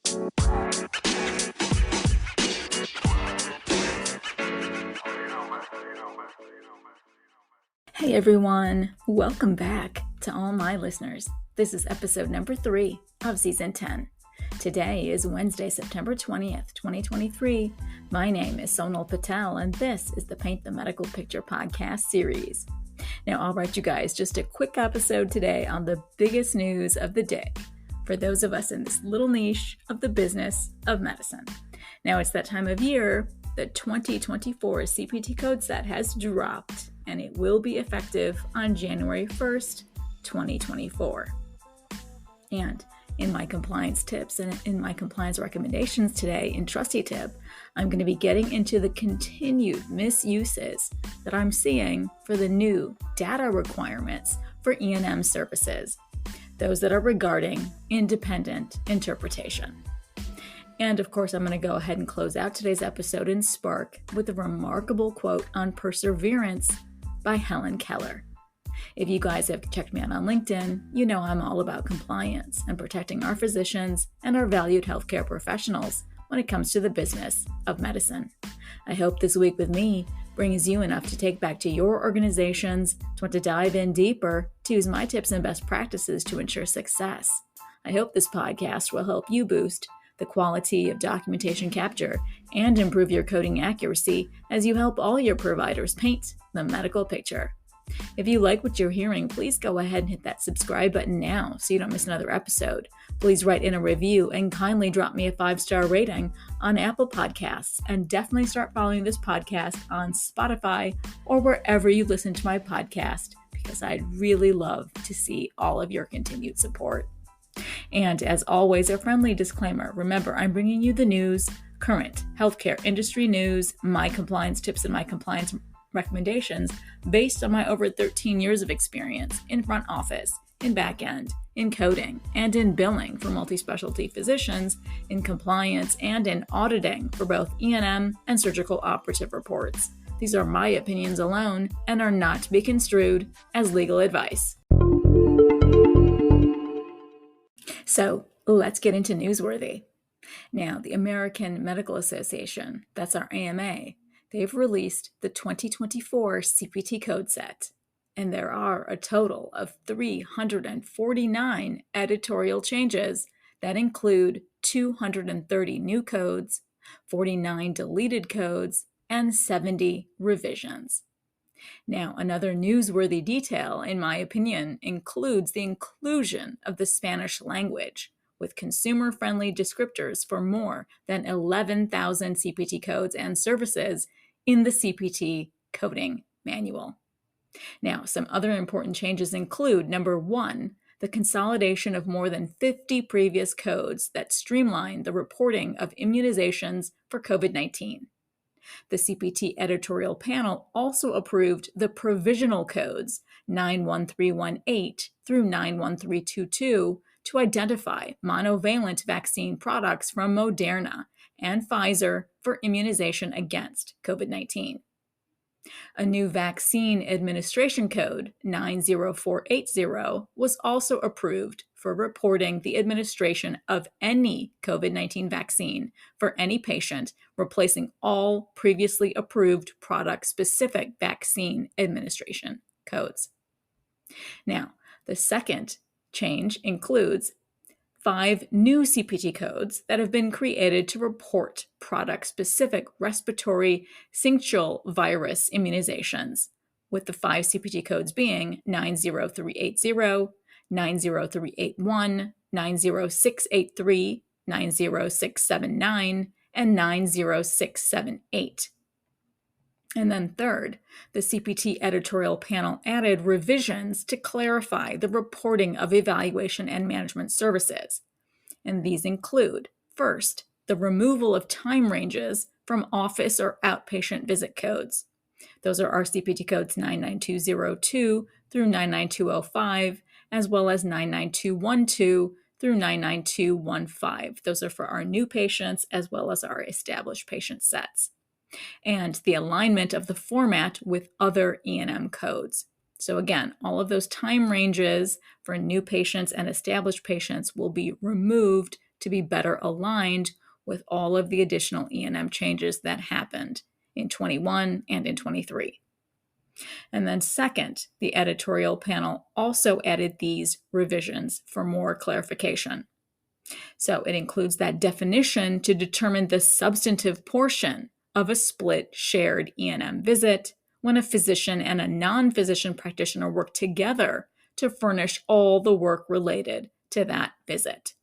Hey everyone, welcome back to all my listeners. This is episode number 3 of season 10. Today is Wednesday, September 20th, 2023. My name is Sonal Patel, and this is the Paint the Medical Picture podcast series. Now, all right, you guys, just a quick episode today on the biggest news of the day for those of us in this little niche of the business of medicine. Now, it's that time of year. The 2024 CPT code set has dropped, and it will be effective on January 1st, 2024. And in my compliance tips and in my compliance recommendations today in Trusty Tip, I'm going to be getting into the continued misuses that I'm seeing for the new data requirements for E&M services, those that are regarding independent interpretation. And of course, I'm going to go ahead and close out today's episode in Spark with a remarkable quote on perseverance by Helen Keller. If you guys have checked me out on LinkedIn, you know I'm all about compliance and protecting our physicians and our valued healthcare professionals when it comes to the business of medicine. I hope this week with me brings you enough to take back to your organizations, to want to dive in deeper, to use my tips and best practices to ensure success. I hope this podcast will help you boost the quality of documentation capture and improve your coding accuracy as you help all your providers paint the medical picture. If you like what you're hearing, please go ahead and hit that subscribe button now so you don't miss another episode. Please write in a review and kindly drop me a 5-star rating on Apple Podcasts, and definitely start following this podcast on Spotify or wherever you listen to my podcast, because I'd really love to see all of your continued support. And as always, a friendly disclaimer. Remember, I'm bringing you the news, current healthcare industry news, my compliance tips and my compliance recommendations based on my over 13 years of experience in front office, in back end, in coding, and in billing for multi-specialty physicians, in compliance, and in auditing for both E&M and surgical operative reports. These are my opinions alone and are not to be construed as legal advice. So let's get into Newsworthy. Now, the American Medical Association, that's our AMA, they've released the 2024 CPT code set, and there are a total of 349 editorial changes that include 230 new codes, 49 deleted codes, and 70 revisions. Now, another newsworthy detail, in my opinion, includes the inclusion of the Spanish language with consumer-friendly descriptors for more than 11,000 CPT codes and services in the CPT coding manual. Now, some other important changes include, number 1, the consolidation of more than 50 previous codes that streamline the reporting of immunizations for COVID-19. The CPT editorial panel also approved the provisional codes 91318 through 91322 to identify monovalent vaccine products from Moderna and Pfizer for immunization against COVID-19. A new vaccine administration code, 90480, was also approved for reporting the administration of any COVID-19 vaccine for any patient, replacing all previously approved product-specific vaccine administration codes. Now, the second change includes 5 new CPT codes that have been created to report product-specific respiratory syncytial virus immunizations, with the 5 CPT codes being 90380, 90381, 90683, 90679, and 90678. And then third, the CPT editorial panel added revisions to clarify the reporting of evaluation and management services. And these include, first, the removal of time ranges from office or outpatient visit codes. Those are our CPT codes 99202 through 99205, as well as 99212 through 99215. Those are for our new patients as well as our established patient sets. And the alignment of the format with other E&M codes. So again, all of those time ranges for new patients and established patients will be removed to be better aligned with all of the additional E&M changes that happened in 21 and in 23. And then second, the editorial panel also added these revisions for more clarification. So it includes that definition to determine the substantive portion of a split shared E&M visit when a physician and a non-physician practitioner work together to furnish all the work related to that visit.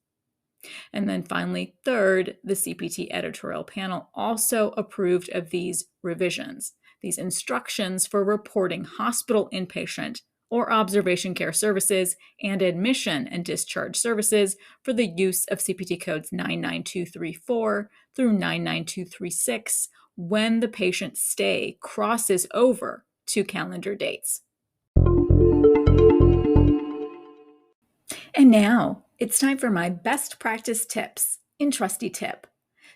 And then finally, third, the CPT editorial panel also approved of these revisions, these instructions for reporting hospital inpatient or observation care services and admission and discharge services for the use of CPT codes 99234 through 99236 when the patient's stay crosses over 2 calendar dates. And now it's time for my best practice tips in Trusty Tip.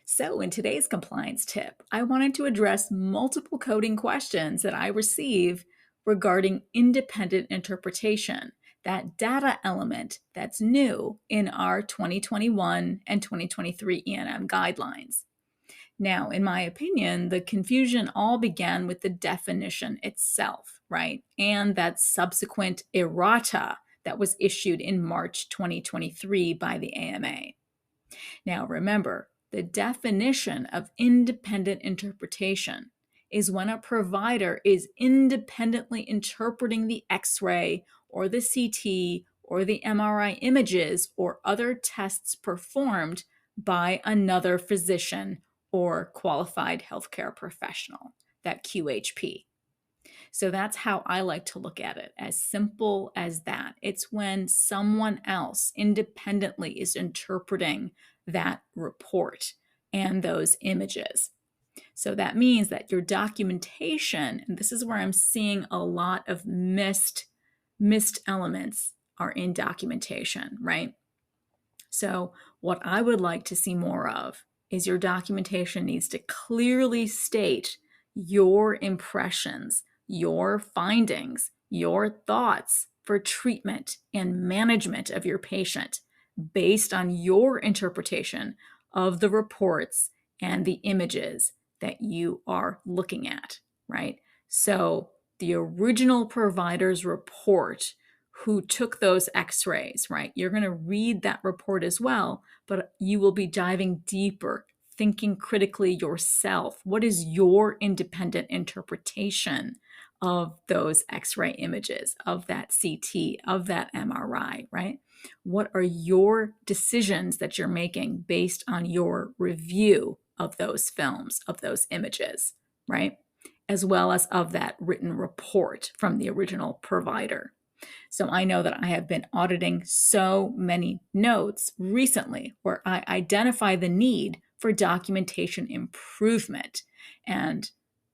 So in today's compliance tip, I wanted to address multiple coding questions that I receive regarding independent interpretation, that data element that's new in our 2021 and 2023 E&M guidelines. Now, in my opinion, the confusion all began with the definition itself, right? And that subsequent errata that was issued in March 2023 by the AMA. Now, remember, the definition of independent interpretation is when a provider is independently interpreting the X-ray or the CT or the MRI images or other tests performed by another physician or qualified healthcare professional, that QHP. So that's how I like to look at it, as simple as that. It's when someone else independently is interpreting that report and those images. So that means that your documentation, and this is where I'm seeing a lot of missed elements are in documentation, right? So what I would like to see more of is your documentation needs to clearly state your impressions, your findings, your thoughts for treatment and management of your patient based on your interpretation of the reports and the images that you are looking at, right? So the original provider's report who took those x-rays, right? You're going to read that report as well, but you will be diving deeper, thinking critically yourself. What is your independent interpretation of those x-ray images, of that CT, of that MRI, right? What are your decisions that you're making based on your review of those films, of those images, right? As well as of that written report from the original provider. So I know that I have been auditing so many notes recently where I identify the need for documentation improvement. And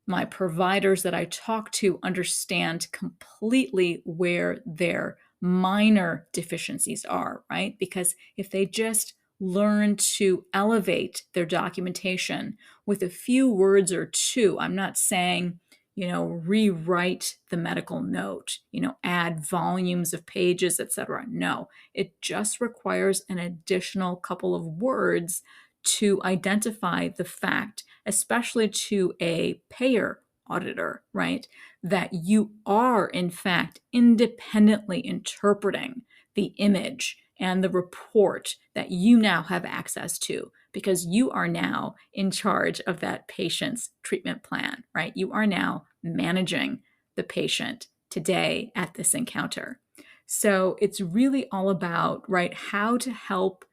my providers that I talk to understand completely where their minor deficiencies are, right? Because if they just learn to elevate their documentation with a few words or two, I'm not saying rewrite the medical note, add volumes of pages, etc. No, it just requires an additional couple of words to identify the fact, especially to a payer auditor, right, that you are in fact independently interpreting the image and the report that you now have access to, because you are now in charge of that patient's treatment plan, right? You are now managing the patient today at this encounter. So it's really all about, right, how to help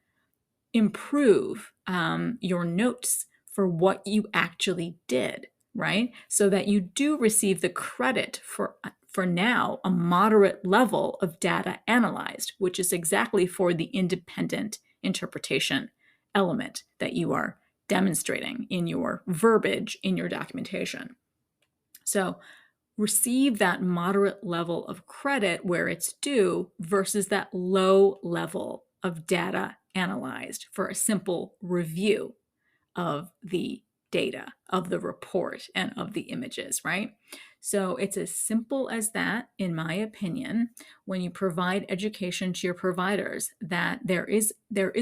improve your notes for what you actually did, right? So that you do receive the credit for now a moderate level of data analyzed, which is exactly for the independent interpretation element that you are demonstrating in your verbiage in your documentation. So receive that moderate level of credit where it's due versus that low level of data analyzed for a simple review of the data, of the report, and of the images, right? So it's as simple as that, in my opinion, when you provide education to your providers, that there is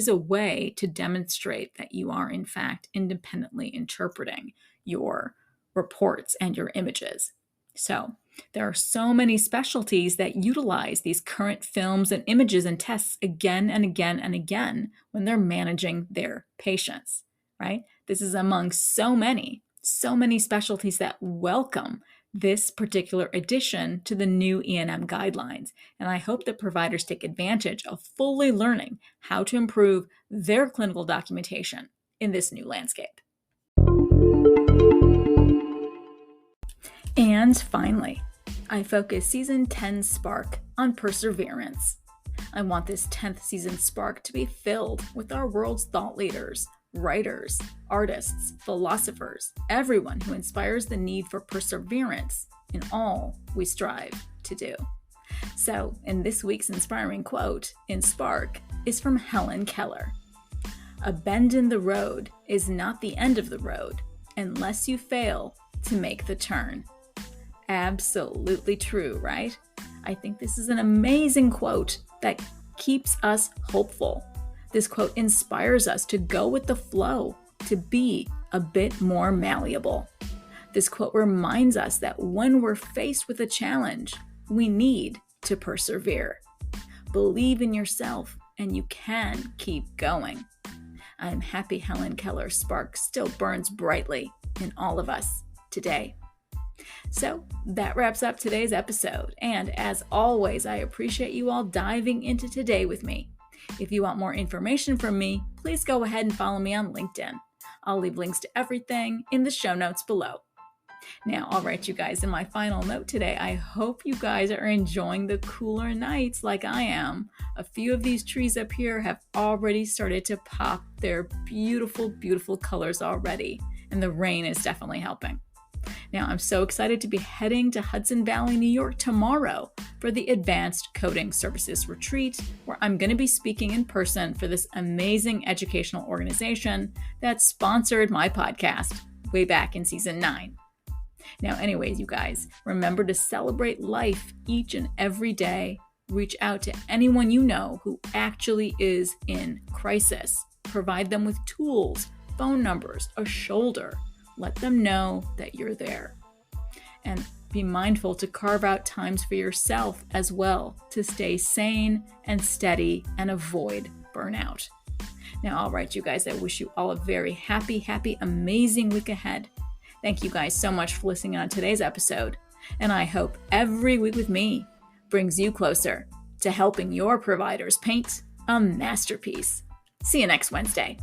a way to demonstrate that you are, in fact, independently interpreting your reports and your images. So there are so many specialties that utilize these current films and images and tests again and again and again when they're managing their patients, right? This is among so many specialties that welcome this particular addition to the new E&M guidelines. And I hope that providers take advantage of fully learning how to improve their clinical documentation in this new landscape. And finally, I focus Season 10 Spark on perseverance. I want this 10th season Spark to be filled with our world's thought leaders, writers, artists, philosophers, everyone who inspires the need for perseverance in all we strive to do. So, in this week's inspiring quote in Spark is from Helen Keller. "A bend in the road is not the end of the road unless you fail to make the turn." Absolutely true, right? I think this is an amazing quote that keeps us hopeful. This quote inspires us to go with the flow, to be a bit more malleable. This quote reminds us that when we're faced with a challenge, we need to persevere. Believe in yourself and you can keep going. I'm happy Helen Keller's spark still burns brightly in all of us today. So that wraps up today's episode. And as always, I appreciate you all diving into today with me. If you want more information from me, please go ahead and follow me on LinkedIn. I'll leave links to everything in the show notes below. Now, all right, you guys, in my final note today, I hope you guys are enjoying the cooler nights like I am. A few of these trees up here have already started to pop their beautiful, beautiful colors already, and the rain is definitely helping. Now, I'm so excited to be heading to Hudson Valley, New York tomorrow for the Advanced Coding Services Retreat, where I'm going to be speaking in person for this amazing educational organization that sponsored my podcast way back in season 9. Now, anyways, you guys, remember to celebrate life each and every day. Reach out to anyone you know who actually is in crisis. Provide them with tools, phone numbers, a shoulder. Let them know that you're there. And be mindful to carve out times for yourself as well to stay sane and steady and avoid burnout. Now, all right, you guys, I wish you all a very happy, amazing week ahead. Thank you guys so much for listening on today's episode. And I hope every week with me brings you closer to helping your providers paint a masterpiece. See you next Wednesday.